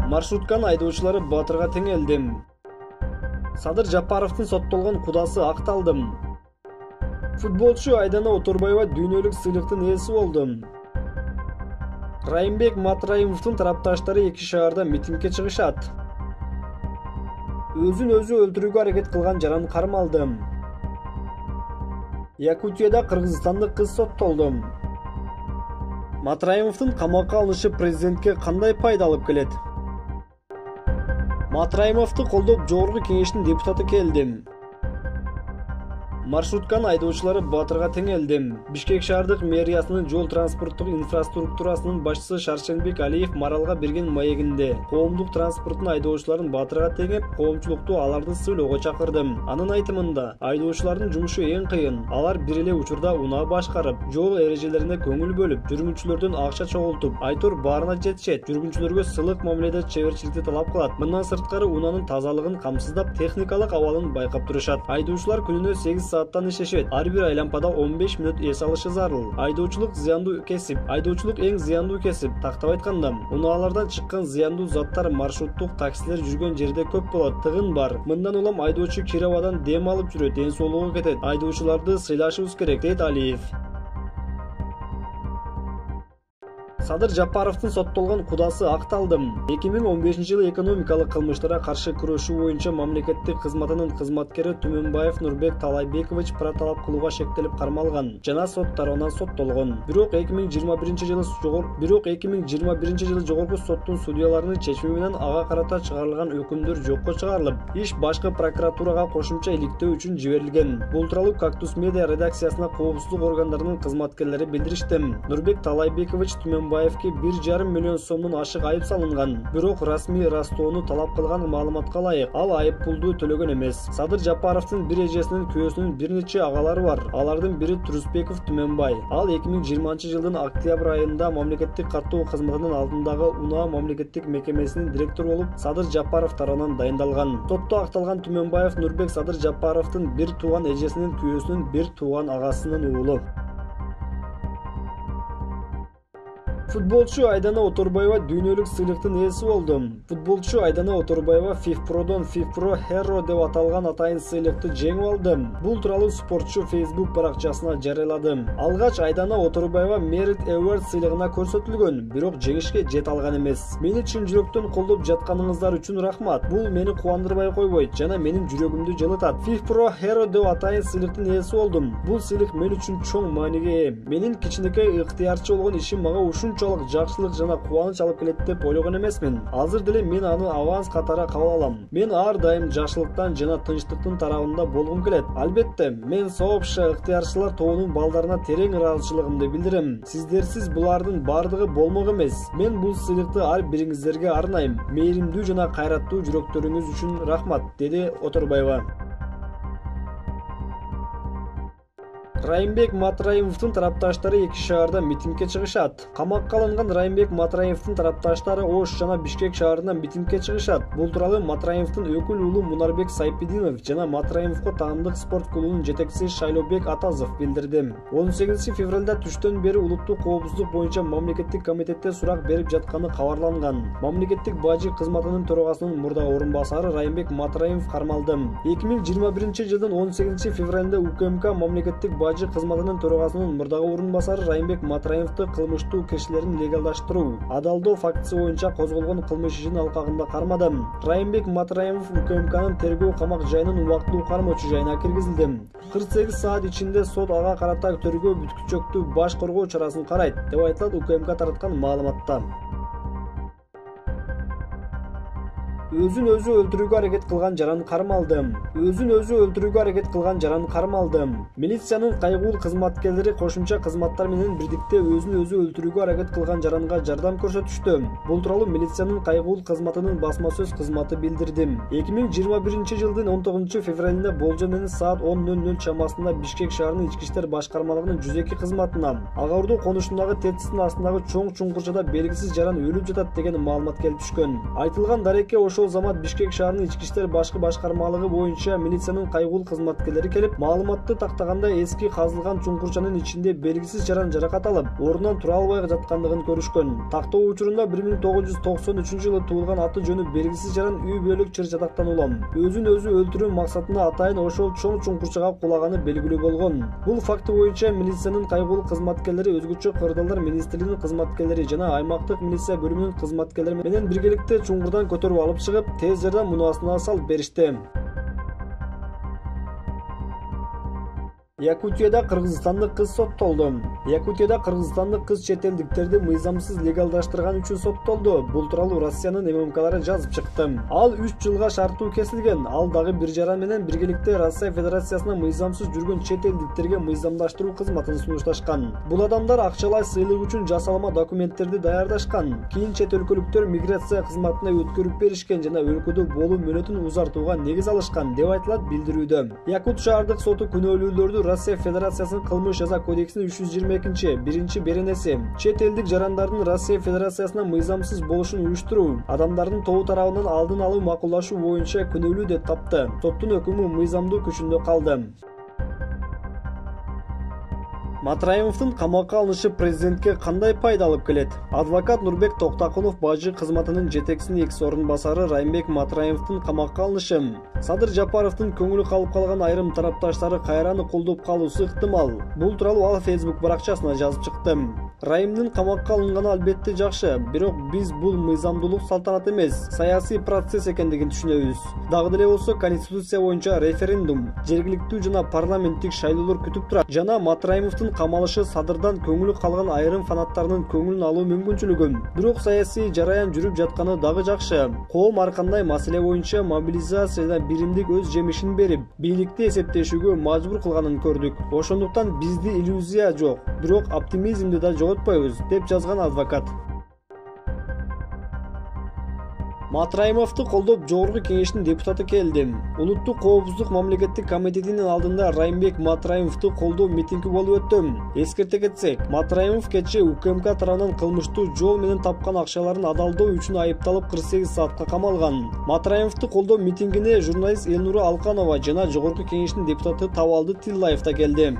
Маршрутканын айдоочулары Батырга теңелди. Садыр Жапаровдун соттолгон кудасы акталды. Футболчу Айдана Оторбаева дүйнөлүк сыйлыктын ээси болду. Райымбек Матраимовдун тарапташтары эки шаарда митингге чыгышат. Өзүн өзү өлтүрүүгө аракет кылган жаран кармалды. Якутияда кыргызстандык кыз соттолду. Матраимовдун камакка алынышы президентке кандай пайда алып келет? Матраимовду колдоп жогорку кеңештин депутаты келди. Маршрутканын айдоочулары Батырга теңелди. Бишкек шаардык мэриясынын жол транспорттук инфраструктурасынын башчысы Шаршенбек Алиев Маралга берген маегинде коомдук транспорттун айдоочуларын Батырга теңеп, коомчулукту аларды сүйлөөгө чакырды. Анын айтымында, айдоочулардын жумушу эң кыйын. Алар бир эле учурда унаа башкарып, жол эрежелерине көңүл бөлүп, жүргүнчүлөрдөн акча чогултуп, айтор баарына жетишет. Жүргүнчүлөргө сылык мамиледе чеберчиликти талап кылат. Мындан сырткары унаанын тазалыгын камсыздап, техникалык абалын байкап турушат. Айдоочулар күнүнө 8 сааттан иштешет. Ар бир айлампада 15 мүнөт эс алышы зарыл. Айдоочулук зыяндуу кесип. Айдоочулук эң зыяндуу кесип. Тактап айтканда, унаалардан чыккан зыяндуу заттар маршруттук таксилер жүргөн жерде көп болот. Тыгын бар. Мындан улам айдоочу кир абадан дем алып жүрөт, ден соолугу кетет. Айдоочуларды сыйлашыбыз керек, дейт Алиев. Садыр Жапаровдун соттолгон кудасы акталды. 2015-жылы экономикалык кылмыштарга каршы күрөшүү боюнча мамлекеттик кызматынын кызматкери Түмөнбаев Нурбек Талайбекович талап кылууга шектелип кармалган жана сот тарабынан соттолгон. Бирок 2021 жылы жогорку соттун судьяларынын чечими менен ага карата чыгарылган өкүмдөр жокко чыгарылып, иш башкы прокуратурага кошумча иликтөө үчүн жиберилген. Бул тууралуу Кактус медиа редакциясына коопсуздук органдарынын кызматкерлери билдиришти. Нурбек Талайбекович Түмөнбаевке 1,5 миллион сомдун ашык айып салынган. Бирок расмий ырастоону талап кылган маалыматка ылайык, ал айып пулду төлөгөн эмес. Садыр Жапаровдун бир эжесинин күйөөсүнүн бир нече агалары бар. Алардын бири Турусбеков Түмөнбай. Ал 2020-жылдын октябрь айында мамлекеттик каттоо кызматынын алдындагы унаа мамлекеттик мекемесинин директору болуп, Садыр Жапаров тарабынан дайындалган. Сотто акталган Түмөнбаев Нурбек Садыр Жапаровдун бир тууган эжесинин күйөөсүнүн бир тууган агасынын уулу. Футболчу Айдана Оторбаева дүйнөлүк сыйлыктын ээси болду. Футболчу Айдана Оторбаева FIFPro'дон FIFPro Hero деп аталган атайын сыйлыкты жеңип алды. Бул тууралуу спортчу Facebook баракчасына жарыялады. Алгач Айдана Оторбаева Merit Award сыйлыгына көрсөтүлгөн, бирок жеңишке жете алган эмес. Мени чын жүрөктөн колдоп жатканыңыздар үчүн рахмат. Бул мени кубандырбай койбойт жана менин жүрөгүмдү жылытат. FIFPro Hero деп атайын сыйлыктын ээси болдум. Бул сыйлык мен үчүн чоң мааниге ээ. Менин кичинекей ыктыярчы болгон ишим мага ушунчалык жакшылык жана кубаныч алып келет деп ойлогон эмесмин. Азыр деле мен аны аванс катары кабыл алам. Мен ар дайым жакшылыктан жана тынчтыктын тарабында болгум келет. Албетте, мен соопша ыктыярчылар тобунун балдарына терең ыраазычылыгымды билдирем. Сиздерсиз булардын бардыгы болмок эмес. Мен бул сыйлыкты ар бириңиздерге арнайм. Мээримдүү жана кайраттуу жүрөктөрүңүз үчүн рахмат, деди Оторбаева. Райымбек Матраимовдун тарапташтары эки шаарда митингге чыгышат. Камакка алынган Райымбек Матраимовдун тарапташтары Ош жана Бишкек шаарында митингге чыгышат. Бул тууралуу Матраимовдун өкүл уулу Мунарбек Сайпидинов жана Матраимовго таандык спорт клубунун жетекчиси Шайлообек Атазов билдирди. 18 февралда түштөн бери улуттук коопсуздук боюнча мамлекеттик комитетте сурак берип жатканы кабарланган. Мамлекеттик бажы кызматынын төрагасынын мурдагы орун-басары Райымбек Матраимов кармалды. 2021-жылдын 18 февралында УКМК мамлекеттик бажы кызматынын төрагасынын мурдагы орун-басары Райымбек Матраимовду кылмыштуу кишилерин легалдаштыруу, адалдоо фактысы боюнча козголгон кылмыш ишинин алкагында кармады. Райымбек Матраимов УКМКнын тергөө камак жайынын убактылуу кармоочу жайына киргизилди. 48 саат ичинде сот ага карата тергөө бүткүчөктүү баш коргоо чарасын карайт, деп айтылат УКМК тараткан маалыматта. Өзүн өзү өлтүрүүгө аракет кылган жаран кармалды. Милициянын кайгуул кызматкерлери кошумча кызматтар менен бирдикте өзүн өзү өлтүрүүгө аракет кылган жаранга жардам көрсөтүштү. Бул тууралуу милициянын кайгуул кызматынын басма сөз кызматы билдирди. 2021-жылдын 19 февралында болжол менен саат 10:00 чамасында Бишкек шаарынын ички иштер башкармалыгынын 102 кызматына Агаурду конушундагы тетистин астындагы чоң чуңкурчада белгисиз жаран өлүп жатат деген маалымат келип түшкөн. Айтылган дарекке ошол замат Бишкек шаарынын ички иштер башкы башкармалыгы боюнча милициянын кайгылуу кызматкерлери келип, маалыматты тактаганда эски казылган чуңкурчанын ичинде белгисиз жаран жаракат алып, ордунан тура албай жаткандыгын көрүшкөн. Тактоо учурунда 1993-жылы туулган аты жөнү белгисиз жаран үй бүлөлүк чыр-жатактан улам өзүн өзү өлтүрүү максатында атайын ошол чоң чуңкурчага кулаганы белгилүү болгон. Бул факты боюнча милициянын кайгылуу кызматкерлери Өзгөчө кырдаалдар министрлигинин кызматкерлери жана аймактык милиция бөлүмүнүн кызматкерлери менен биргеликте чуңкурдан көтөрүп алып чыгып, тез жардам мунаасына салып беришти. Якутияда кыргызстандык кыз соттолду. Якутияда кыргызстандык кыз чет элдиктерди мыйзамсыз легалдаштырган үчүн соттолду. Бул тууралуу Россиянын ММКлары жазып чыкты. Ал 3 жылга шарттуу кесилген. Ал дагы бир жаран менен биргеликте Россия Федерациясына мыйзамсыз жүргөн чет элдиктерге мыйзамдаштыруу кызматын сунушташкан. Бул адамдар акчалай сыйлык үчүн жасалма документтерди даярдашкан. Кийин чет өлкөлүктөр миграция кызматына өткөрүп беришкен жана өлкөдө болуу мөөнөтүн узартууга негиз алышкан деп айтылат билдирүүдө. Якут шаардык соту күнөөлүүлөрдү Россия Федерациясынын кылмыш жаза кодексинин 322 беренеси чет элдик жарандардын Россия Федерациясына мыйзамсыз болушун уюштуруу, адамдардын тобу тарабынан алдын алуу макулдашуу боюнча күнөөлүү деп тапты. Соттун өкүмү мыйзамдуу күчүндө калды. Матраимовдун камакка алынышы президентке кандай пайда алып келет? Адвокат Нурбек Токтакунов бажы кызматынын жетекчисинин экс орун басары Раймбек Матраимовдун камакка алынышы Садыр Жапаровдун көңүлү калып калган айрым тарапташтары кайраны колдоп калуусу ыктымал. Бул тууралуу ал Facebook баракчасына жазып чыкты. Райымдын камакка алынганы албетте жакшы, бирок биз бул мыйзамдуулук салтанат эмес, саясий процесс экендигин түшүнөбүз. Дагы деле болсо Конституция боюнча референдум, жергиликтүү жана парламенттик шайлоолор күтүп турат. Жана Матраимовдун камалышы Садырдан көңүлү калган айрым фанаттарынын көңүлүн алуу мүмкүнчүлүгү. Бирок саясий жараян жүрүп жатканы дагы жакшы. Коом ар кандай маселе боюнча мобилизация жана биримдик өз жемишин берип, бийликти эсептешүүгө мажбур кылганын көрдүк. Ошондуктан бизде иллюзия жок, бирок оптимизмди да жоготпойбуз, деп жазган адвокат. Матраимовду колдоп Жогорку кеңештин депутаты келди. Улуттук коопсуздук мамлекеттик комитетинин алдында Раймбек Матраимовду колдоо митинги болуп өттү. Эскерте кетсек, Матраимов кечээ УКМК тарабынан кылмыштуу жол менен тапкан акчаларын адалдоо үчүн айыпталып 48 саатка камалган. Матраимовду колдоо митингине журналист Элнура Алканова жана Жогорку кеңештин депутаты Табалды Тиллаев да келди.